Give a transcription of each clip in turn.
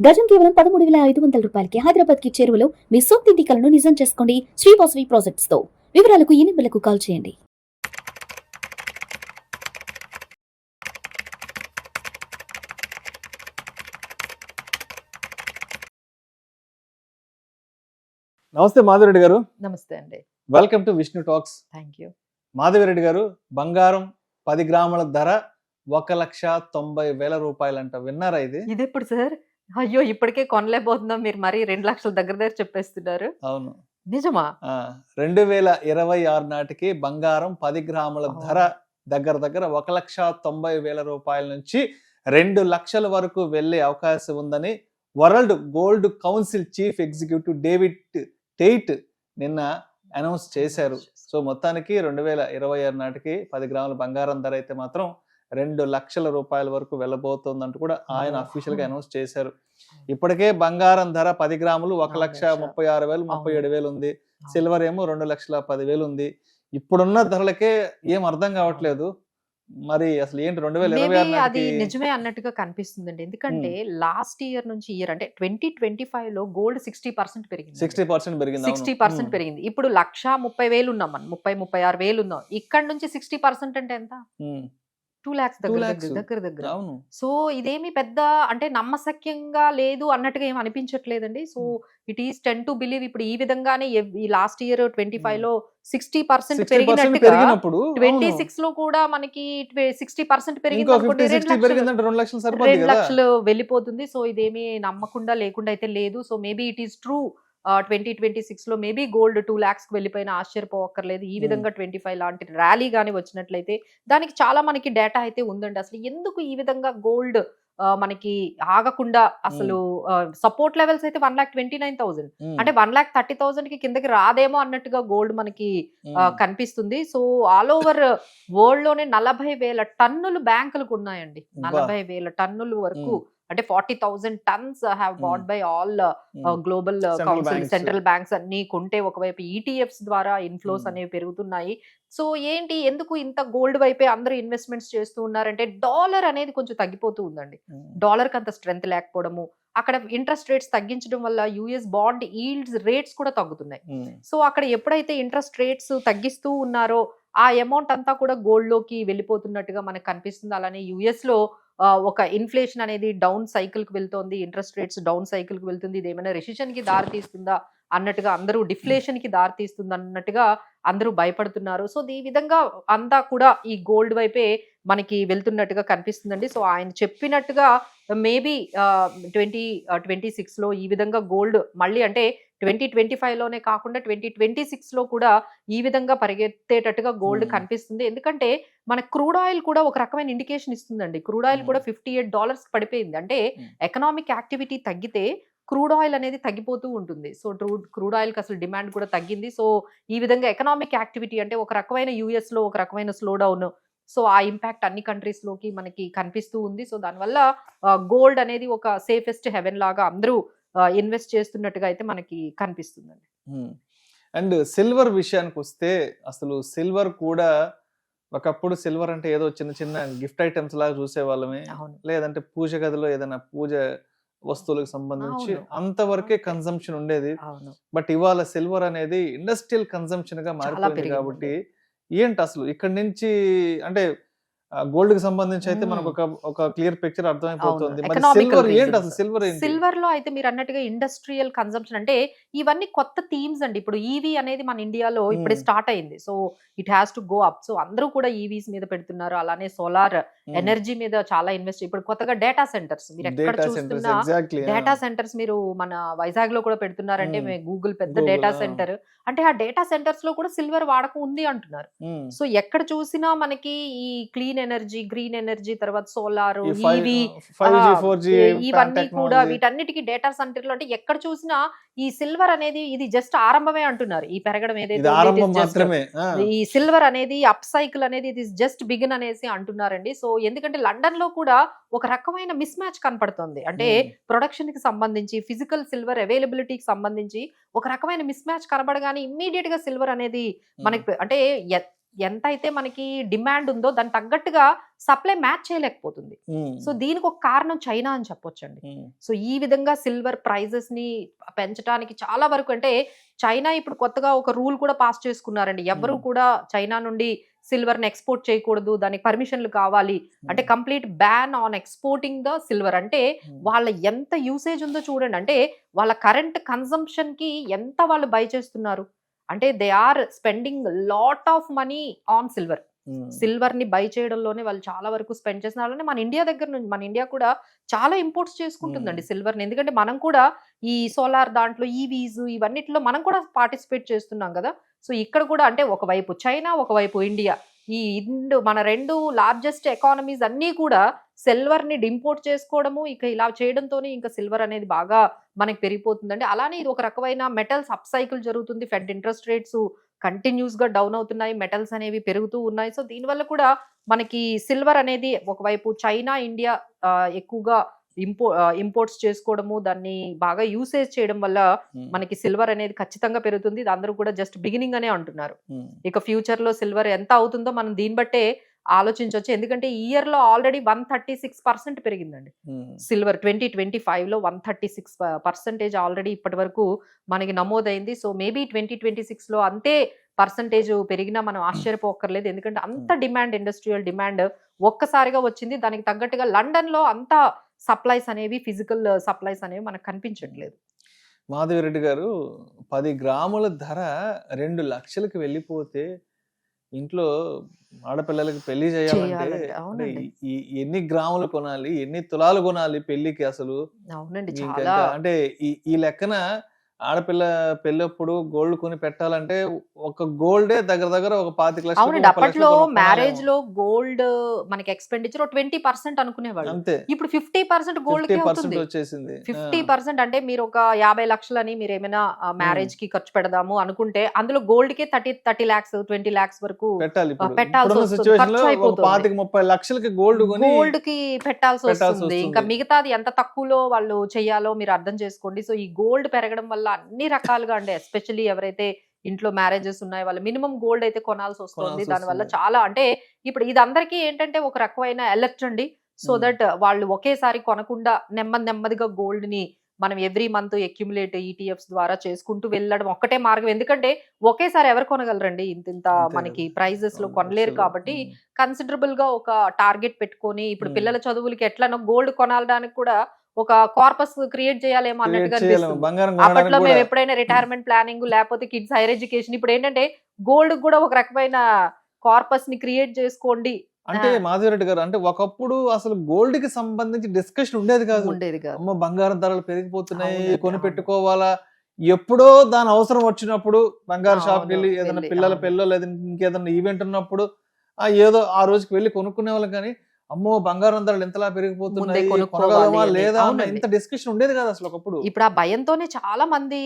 గజం కేవలం 13,500 రూపాయలకి హైదరాబాద్ కి చేరువలో మీ సొంతింటి కలను నిజం చేసుకోండి శ్రీ వాసవి ప్రాజెక్ట్స్ తో. వివరాలకు ఈ నెంబర్లకు కాల్ చేయండి. నమస్తే మాధవిరెడ్డి గారు. నమస్తే అండి. Welcome to Vishnu talks. Thank you. Madhavi Reddy గారు, బంగారం 10 గ్రాముల ధర 1,90,000 రూపాయలంట. విన్నారా ఇది? ఇది ఎప్పుడు సార్? అయ్యో, ఇప్పటికే కొనలేకపోతున్నాం, మీరు మరీ 2 లక్షల దగ్గర చెప్పేస్తున్నారు. అవును, నిజమా? 2026 నాటికి బంగారం 10 గ్రాముల ధర దగ్గర 1,90,000 రూపాయల నుంచి 2 లక్షల వరకు వెళ్లే అవకాశం ఉందని World Gold Council chief executive David Tait నిన్న అనౌన్స్ చేశారు. సో మొత్తానికి 2026 నాటికి 10 గ్రాముల బంగారం ధర అయితే మాత్రం 2 లక్షల రూపాయల వరకు వెళ్ళబోతోందంటూ కూడా ఆయన అఫీషియల్ గా అనౌన్స్ చేశారు. ఇప్పటికే బంగారం ధర 10 గ్రాములు 1,36,000 37,000 ఉంది. సిల్వర్ ఏమో 2,10,000 ఉంది. ఇప్పుడున్న ధరలకే ఏం అర్థం కావట్లేదు. మరి అసలు ఏంటి 2026 అది నిజమే అన్నట్టుగా కనిపిస్తుందండి. ఎందుకంటే లాస్ట్ ఇయర్ నుంచి ఇయర్ అంటే 2025 లో గోల్డ్ 60% పెరిగింది. 60% పెరిగింది. 60% పెరిగింది. ఇప్పుడు 1,30,000 ఉన్నాం, మనం 36,000 ఉన్నాం. ఇక్కడ నుంచి 60% అంటే ఎంత? 2 lakhs దగ్గర. సో ఇదేమి పెద్ద అంటే నమ్మశక్యంగా లేదు అన్నట్టుగా ఏం అనిపించట్లేదండి. So it is ten to believe. ఇప్పుడు ఈ విధంగానే ఈ లాస్ట్ ఇయర్ 25 లో 60% పెరిగినట్టుగా 26 లో కూడా మనకి 60% పెరిగింది. 2 లక్షలు వెళ్ళిపోతుంది. సో ఇదేమి నమ్మకుండా లేకుండా అయితే లేదు. So maybe it is true. 2026 లో మేబీ గోల్డ్ 2 lakhs కి వెళ్ళిపోయిన ఆశ్చర్యపోవక్కర్లేదు. ఈ విధంగా 25 లాంటి ర్యాలీ గానీ వచ్చినట్లయితే దానికి చాలా మనకి డేటా అయితే ఉందండి. అసలు ఎందుకు ఈ విధంగా గోల్డ్ మనకి ఆగకుండా అసలు సపోర్ట్ లెవెల్స్ అయితే 1,29,000 అంటే 1,30,000 కి కిందకి రాదేమో అన్నట్టుగా గోల్డ్ మనకి కనిపిస్తుంది. సో ఆల్ ఓవర్ వరల్డ్ లోనే 40,000 టన్నులు బ్యాంకులకు ఉన్నాయండి. 40,000 టన్నుల వరకు అంటే 40,000 tons have bat by all global council central banks అన్ని కొంటే. ఒకవైపు ఈటీఎఫ్స్ ద్వారా ఇన్ఫ్లోస్ అనేవి పెరుగుతున్నాయి. సో ఏంటి, ఎందుకు ఇంత గోల్డ్ వైపే అందరూ ఇన్వెస్ట్మెంట్స్ చేస్తూ ఉన్నారంటే డాలర్ అనేది కొంచెం తగ్గిపోతూ ఉందండి. డాలర్ కి అంత స్ట్రెంత్ లేకపోవడము, అక్కడ ఇంట్రెస్ట్ రేట్స్ తగ్గించడం వల్ల యుఎస్ బాండ్ ఈల్డ్స్ రేట్స్ కూడా తగ్గుతున్నాయి. సో అక్కడ ఎప్పుడైతే ఇంట్రెస్ట్ రేట్స్ తగ్గిస్తూ ఉన్నారో ఆ అమౌంట్ అంతా కూడా గోల్డ్ లోకి వెళ్ళిపోతున్నట్టుగా మనకు కనిపిస్తుంది. అలానే యుఎస్ లో ఒక ఇన్ఫ్లేషన్ అనేది డౌన్ సైకిల్ కి వెళ్తోంది, ఇంట్రెస్ట్ రేట్స్ డౌన్ సైకిల్ కి వెళ్తుంది. ఇది ఏమైనా రెసిషన్ కి దారి తీస్తుందా అన్నట్టుగా, అందరూ డిఫ్లేషన్ కి దారి తీస్తుంది అన్నట్టుగా అందరూ భయపడుతున్నారు. సో ఈ విధంగా అంతా కూడా ఈ గోల్డ్ వైపే మనకి వెళ్తున్నట్టుగా కనిపిస్తుందండి. సో ఆయన చెప్పినట్టుగా మేబీ 2026 లో ఈ విధంగా గోల్డ్ మళ్ళీ అంటే 2025 లోనే కాకుండా 2026 లో కూడా ఈ విధంగా పరిగెత్తేటట్టుగా గోల్డ్ కనిపిస్తుంది. ఎందుకంటే మన క్రూడ్ ఆయిల్ కూడా ఒక రకమైన ఇండికేషన్ ఇస్తుందండి. క్రూడ్ ఆయిల్ కూడా $58 పడిపోయింది. అంటే ఎకనామిక్ యాక్టివిటీ తగ్గితే క్రూడ్ ఆయిల్ అనేది తగ్గిపోతూ ఉంటుంది. సో క్రూడ్ ఆయిల్ కి అసలు డిమాండ్ కూడా తగ్గింది. సో ఈ విధంగా ఎకనామిక్ యాక్టివిటీ అంటే ఒక రకమైన యుఎస్ లో ఒక రకమైన స్లో డౌన్, సో ఆ ఇంపాక్ట్ అన్ని కంట్రీస్ లోకి మనకి కనిపిస్తూ ఉంది. సో దానివల్ల గోల్డ్ అనేది ఒక సేఫెస్ట్ హెవెన్ లాగా అందరూ ఇన్వెస్ట్ చేస్తున్నట్టుగా అయితే మనకి కనిపిస్తుందండి. అండ్ సిల్వర్ విషయానికి వస్తే అసలు సిల్వర్ కూడా ఒకప్పుడు సిల్వర్ అంటే ఏదో చిన్న చిన్న గిఫ్ట్ ఐటమ్స్ లాగా చూసేవాళ్ళమే, లేదంటే పూజ గదిలో ఏదైనా పూజ వస్తువులకు సంబంధించి అంతవరకే కన్సంప్షన్ ఉండేది. బట్ ఇవాళ సిల్వర్ అనేది ఇండస్ట్రియల్ కన్సంప్షన్ గా మారిపోయింది. కాబట్టి ఏంటి అసలు ఇక్కడ నుంచి అంటే గోల్డ్ కి సంబంధించి అయితే మనకు ఒక క్లియర్ పిక్చర్ అర్థమైపోతుంది. సిల్వర్ లో అయితే మీరు అన్నట్టుగా ఇండస్ట్రియల్ కన్సంప్షన్ అంటే ఇవన్నీ కొత్త థీమ్స్ అండి. ఇప్పుడు ఈవీ అనేది మన ఇండియాలో ఇప్పుడే స్టార్ట్ అయింది. So it has to go up. So అందరూ కూడా ఈవీస్ మీద పెడుతున్నారు. అలానే సోలార్ ఎనర్జీ మీద చాలా ఇన్వెస్ట్. ఇప్పుడు కొత్తగా డేటా సెంటర్స్ మీరు ఎక్కడ చూస్తున్నా డేటా సెంటర్స్ మీరు మన వైజాగ్ లో కూడా పెడుతున్నారంటే గూగుల్ పెద్ద డేటా సెంటర్ అంటే ఆ డేటా సెంటర్స్ లో కూడా సిల్వర్ వాడకం ఉంది అంటున్నారు. సో ఎక్కడ చూసినా మనకి ఈ క్లీన్ ఎనర్జీ, గ్రీన్ ఎనర్జీ, తర్వాత సోలార్, ఈవీ, ఇవన్నీ కూడా వీటన్నిటికీ డేటా సెంటర్ లో అంటే ఎక్కడ చూసినా ఈ సిల్వర్ అనేది ఇది జస్ట్ ఆరంభమే అంటున్నారు. ఈ పెరగడం ఏదైతే ఈ సిల్వర్ అనేది అప్ సైకిల్ అనేది ఇది జస్ట్ బిగిన్ అనేసి అంటున్నారండి. సో ఎందుకంటే లండన్ లో కూడా ఒక రకమైన మిస్ మ్యాచ్ కనపడుతుంది. అంటే ప్రొడక్షన్ కి సంబంధించి ఫిజికల్ సిల్వర్ అవైలబిలిటీకి సంబంధించి ఒక రకమైన మిస్ మ్యాచ్ కనబడగానే ఇమ్మీడియట్ గా సిల్వర్ అనేది మనకి అంటే ఎంత అయితే మనకి డిమాండ్ ఉందో దానికి తగ్గట్టుగా సప్లై మ్యాచ్ చేయలేకపోతుంది. సో దీనికి ఒక కారణం చైనా అని చెప్పొచ్చండి. సో ఈ విధంగా సిల్వర్ ప్రైజెస్ ని పెంచడానికి చాలా వరకు, అంటే చైనా ఇప్పుడు కొత్తగా ఒక రూల్ కూడా పాస్ చేసుకున్నారండి. ఎవరు కూడా చైనా నుండి సిల్వర్ ని ఎక్స్పోర్ట్ చేయకూడదు, దానికి పర్మిషన్లు కావాలి, అంటే complete ban on exporting the silver. అంటే వాళ్ళ ఎంత యూసేజ్ ఉందో చూడండి, అంటే వాళ్ళ కరెంట్ కన్సంప్షన్ కి ఎంత వాళ్ళు బై చేస్తున్నారు అంటే they are spending lot of money on silver. Silver ని బై చేయడంలోనే వాళ్ళు చాలా వరకు స్పెండ్ చేస్తున్నారు. మన ఇండియా దగ్గర నుంచి, మన ఇండియా కూడా చాలా ఇంపోర్ట్స్ చేసుకుంటుందండి సిల్వర్ ని. ఎందుకంటే మనం కూడా ఈ సోలార్ దాంట్లో ఈవీస్ ఇవన్నిటిలో మనం కూడా పార్టిసిపేట్ చేస్తున్నాం కదా. సో ఇక్కడ కూడా అంటే ఒకవైపు చైనా, ఒకవైపు ఇండియా, ఈ మన రెండు లార్జెస్ట్ ఎకానమీస్ అన్నీ కూడా సిల్వర్ ని ఇంపోర్ట్ చేసుకోవడము, ఇక ఇలా చేయడంతోనే ఇంకా సిల్వర్ అనేది బాగా మనకి పెరిగిపోతుందండి. అలానే ఇది ఒక రకమైన మెటల్స్ అప్ సైకిల్ జరుగుతుంది. ఫెడ్ ఇంట్రెస్ట్ రేట్స్ కంటిన్యూస్ గా డౌన్ అవుతున్నాయి, మెటల్స్ అనేవి పెరుగుతూ ఉన్నాయి. సో దీనివల్ల కూడా మనకి సిల్వర్ అనేది ఒకవైపు చైనా, ఇండియా ఎక్కువగా ఇంపోర్ట్స్ చేసుకోవడము, దాన్ని బాగా యూసేజ్ చేయడం వల్ల మనకి సిల్వర్ అనేది ఖచ్చితంగా పెరుగుతుంది. ఇది అందరూ కూడా జస్ట్ బిగినింగ్ అనే అంటున్నారు. ఇక ఫ్యూచర్ లో సిల్వర్ ఎంత అవుతుందో మనం దీన్ని బట్టే ఆలోచించవచ్చు. ఎందుకంటే ఈ ఇయర్ లో ఆల్రెడీ 136% పెరిగిందండి సిల్వర్. 2025 లో 136% ఆల్రెడీ ఇప్పటి వరకు మనకి నమోదైంది. సో మేబీ 2026 లో అంతే పర్సంటేజ్ పెరిగినా మనం ఆశ్చర్యపోకర్లేదు. ఎందుకంటే అంత డిమాండ్, ఇండస్ట్రియల్ డిమాండ్ ఒక్కసారిగా వచ్చింది. దానికి తగ్గట్టుగా లండన్ లో అంత సప్లైస్ అనేవి, ఫిజికల్ సప్లైస్ అనేవి మనకు కనిపించట్లేదు. మాధవిరెడ్డి గారు, 10 గ్రాముల ధర 2 లక్షలకు వెళ్ళిపోతే ఇంట్లో ఆడపిల్లలకి పెళ్లి చేయాలంటే ఎన్ని గ్రాములు కొనాలి, ఎన్ని తులాలు కొనాలి పెళ్లికి అసలు? అవునండి, అంటే ఈ లెక్కన ఆడపిల్ల పెళ్ళప్పుడు గోల్డ్ కొని పెట్టాలంటే ఒక గోల్డే దగ్గర దగ్గర ఒక 25 లక్షలు. అవునండి, అప్పట్లో మ్యారేజ్ లో గోల్డ్ మనకి ఎక్స్పెండిచర్ 20% అనుకునేవాళ్ళు. అంతే. ఇప్పుడు 50% గోల్డ్ వచ్చేసింది. 50% అంటే మీరు ఒక 50 లక్షలని మీరు ఏమైనా మ్యారేజ్ కి ఖర్చు పెడదాము అనుకుంటే అందులో గోల్డ్ కి 30 లాక్స్ 20 లాక్స్ వరకు పెట్టాల్సి వస్తుంది. 30 లక్షలకి గోల్డ్ కి పెట్టాల్సి వస్తుంది. ఇంకా మిగతాది ఎంత తక్కువలో వాళ్ళు చెయ్యాలో మీరు అర్థం చేసుకోండి. సో ఈ గోల్డ్ పెరగడం వల్ల అన్ని రకాలుగా అంటే ఎస్పెషల్లీ ఎవరైతే ఇంట్లో మ్యారేజెస్ ఉన్నాయో వాళ్ళు మినిమం గోల్డ్ అయితే కొనాల్సి వస్తుంది. దానివల్ల చాలా అంటే ఇప్పుడు ఇది అందరికీ ఏంటంటే ఒక రకమైన అలర్ట్ అండి. సో దట్ వాళ్ళు ఒకేసారి కొనకుండా నెమ్మదిగా గోల్డ్ ని మనం ఎవ్రీ మంత్ అక్యుములేట్ ఈటీఎఫ్స్ ద్వారా చేసుకుంటూ వెళ్ళడం ఒక్కటే మార్గం. ఎందుకంటే ఒకేసారి ఎవరు కొనగలరండి ఇంత మనకి ప్రైజెస్ లో కొనలేరు. కాబట్టి కన్సిడరబుల్ గా ఒక టార్గెట్ పెట్టుకొని ఇప్పుడు పిల్లల చదువులకి ఎట్లనో గోల్డ్ కొనడానికి కూడా ఒక కార్పస్ క్రియేట్ చేయాలేమో అన్నట్టుగా అనిపిస్తుంది. అప్పట్లో మేము ఎప్పుడైనా రిటైర్మెంట్ ప్లానింగ్ లేకపోతే కిడ్స్ హైయర్ ఎడ్యుకేషన్, ఇప్పుడు ఏంటంటే గోల్డ్ కూడా ఒక రకమైన కార్పస్ ని క్రియేట్ చేసుకోండి అంటే. మాధవిరెడ్డి గారు, అంటే ఒకప్పుడు అసలు గోల్డ్ కి సంబంధించి డిస్కషన్ ఉండేది కాదు. అమ్మ బంగారం ధరలు పెరిగిపోతున్నాయి, కొని పెట్టుకోవాలా, ఎప్పుడో దాని అవసరం వచ్చినప్పుడు బంగారు షాప్కి వెళ్ళి ఏదైనా పిల్లల పెళ్ళో లేదా ఇంకేదైనా ఈవెంట్ ఉన్నప్పుడు ఏదో ఆ రోజుకి వెళ్ళి కొనుక్కునే వాళ్ళం. కానీ అమ్మో బంగారం ధరలు ఎంతలా పెరిగిపోతున్నాయి, లేదా ఇంత డిస్కషన్ ఉండేది కదా అసలు ఒకప్పుడు. ఇప్పుడు ఆ భయంతోనే చాలా మంది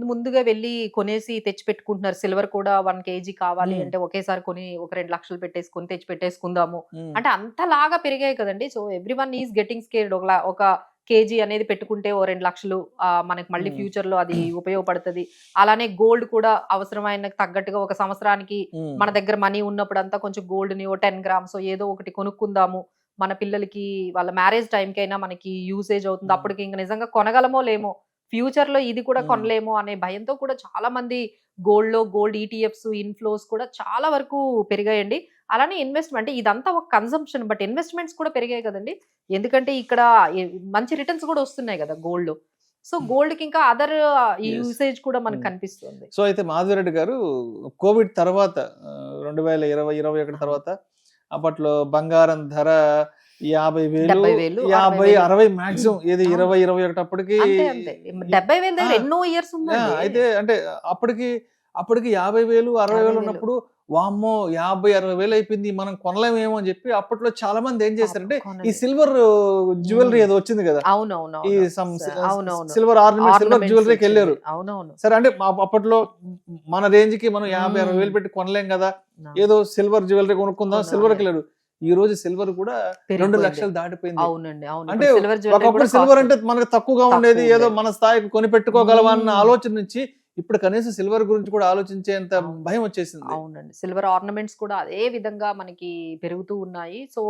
ముందుగా వెళ్ళి కొనేసి తెచ్చి పెట్టుకుంటున్నారు. సిల్వర్ కూడా 1 kg కావాలి అంటే ఒకేసారి కొని ఒక 2 లక్షలు పెట్టేసుకొని తెచ్చి పెట్టేసుకుందాము అంటే అంతలాగా పెరిగాయి కదండి. So every one is getting scared. ఒక కేజీ అనేది పెట్టుకుంటే ఓ 2 లక్షలు మనకి మళ్ళీ ఫ్యూచర్ లో అది ఉపయోగపడుతుంది. అలానే గోల్డ్ కూడా అవసరమైన తగ్గట్టుగా ఒక సంవత్సరానికి మన దగ్గర మనీ ఉన్నప్పుడు అంతా కొంచెం గోల్డ్ ని 10 గ్రామ్స్ ఏదో ఒకటి కొనుక్కుందాము, మన పిల్లలకి వాళ్ళ మ్యారేజ్ టైంకి అయినా మనకి యూసేజ్ అవుతుంది. అప్పటికి ఇంకా నిజంగా కొనగలమో లేమో, ఫ్యూచర్ లో ఇది కూడా కొనలేమో అనే భయంతో కూడా చాలా మంది గోల్డ్ ఈటీఎఫ్స్ ఇన్ఫ్లోస్ కూడా చాలా వరకు పెరిగాయండి. అలానే ఇన్వెస్ట్మెంట్, ఇదంతా ఒక కన్సంప్షన్, బట్ ఇన్వెస్ట్మెంట్స్ కూడా పెరిగాయి కదండి. ఎందుకంటే ఇక్కడ మంచి రిటర్న్స్ కూడా వస్తున్నాయి కదా గోల్డ్ లో. సో గోల్డ్ కి ఇంకా అదర్ యూసేజ్ కూడా మనకు కనిపిస్తుంది. సో అయితే మాధవిరెడ్డి గారు, కోవిడ్ తర్వాత 2020-21 తర్వాత అప్పట్లో బంగారం ధర 50,000, 50,000-60,000 మాక్సిమం. ఏది 2021 అప్పటికి 70,000 దగ్గర ఎన్నో ఇయర్స్ ఉంది. అయితే అంటే అప్పటికి 50,000-60,000 ఉన్నప్పుడు వామ్మో 50,000-60,000 అయిపోయింది, మనం కొనలేమేమో అని చెప్పి అప్పట్లో చాలా మంది ఏం చేశారంటే ఈ సిల్వర్ జ్యువెలరీ ఏదో వచ్చింది కదా, ఈ సిల్వర్ ఆర్నమెంట్, సిల్వర్ జ్యువెలరీకి వెళ్ళారు. సరే అంటే అప్పట్లో మన రేంజ్ కి మనం 50,000-60,000 పెట్టి కొనలేం కదా, ఏదో సిల్వర్ జ్యువెలరీ కొనుక్కుందాం, సిల్వర్కి వెళ్ళారు. ఈ రోజు సిల్వర్ కూడా 2 లక్షలు దాటిపోయింది. అంటే ఒకప్పుడు సిల్వర్ అంటే మనకు తక్కువగా ఉండేది, ఏదో మన స్థాయికి కొని పెట్టుకోగలవా అన్న ఆలోచన నుంచి ఇప్పుడు కనీసం సిల్వర్ గురించి కూడా ఆలోచించేంత అవును. భయం వచ్చేసింది. అవునండి. సిల్వర్ ఆర్నమెంట్స్ కూడా అదే విధంగా మనకి పెరుగుతూ ఉన్నాయి. సో,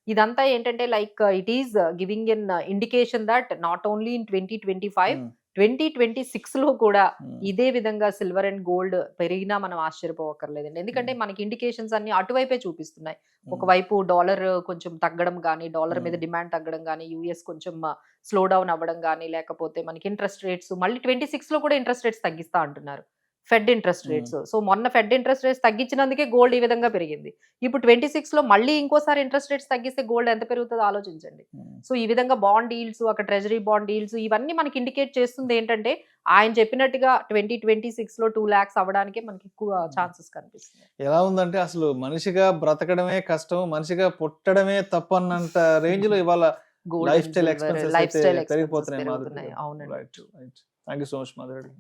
ఇదంతా ఏంటంటే like it is giving N indication that not only in 2025, ఉమ్, 2026లో కూడా ఉమ్, ఇదే విధంగా సిల్వర్ అండ్ గోల్డ్ పెరిగినా మనం ఆశ్చర్యపోవక్కర్లేదండి. ఎందుకంటే మనకి ఇండికేషన్స్ అన్ని అటువైపే చూపిస్తున్నాయి. ఒకవైపు డాలర్ కొంచెం తగ్గడం గానీ, డాలర్ మీద డిమాండ్ తగ్గడం గానీ, యూఎస్ కొంచెం స్లో డౌన్ అవ్వడం గానీ, లేకపోతే మనకి ఇంట్రెస్ట్ రేట్స్ మళ్ళీ 26లో కూడా ఇంట్రెస్ట్ రేట్స్ తగ్గిస్తా అంటున్నారు. Fed interest rates. సో, మొన్న ఫెడ్ ఇంట్రెస్ట్ రేట్స్ తగ్గించినందుకే గోల్డ్ ఈ విధంగా పెరిగింది. ఇప్పుడు 26లో మళ్ళీ ఇంకోసారి ఇంట్రెస్ట్ రేట్స్ తగ్గిస్తే గోల్డ్ ఎంత పెరుగుతుందో ఆలోచించండి. ఉమ్. సో, ఈ విధంగా బాండ్ డీల్స్, అక్కడ ట్రెజరీ బాండ్ డీల్స్ ఇవన్నీ మనకి ఇండికేట్ చేస్తుంది ఏంటంటే, ఆయన చెప్పినట్టుగా 2026లో 2 lakhs అవ్వడానికే మనకి ఎక్కువ ఛాన్సెస్ కనిపిస్తున్నాయి. ఎలా ఉందంటే అసలు మనిషిగా బ్రతకడమే కష్టం, మనిషిగా పుట్టడమే తప్పన్నంత రేంజ్ లో ఇవాళ gold life and style silver expenses life అయితే స్టైల్ ఎక్స్‌పెన్సెస్ పెరిగిపోతున్నాయి పెరుగుతున్నాయి. మాధురి. అవునండి. Right right. Thank you so much Madhuri.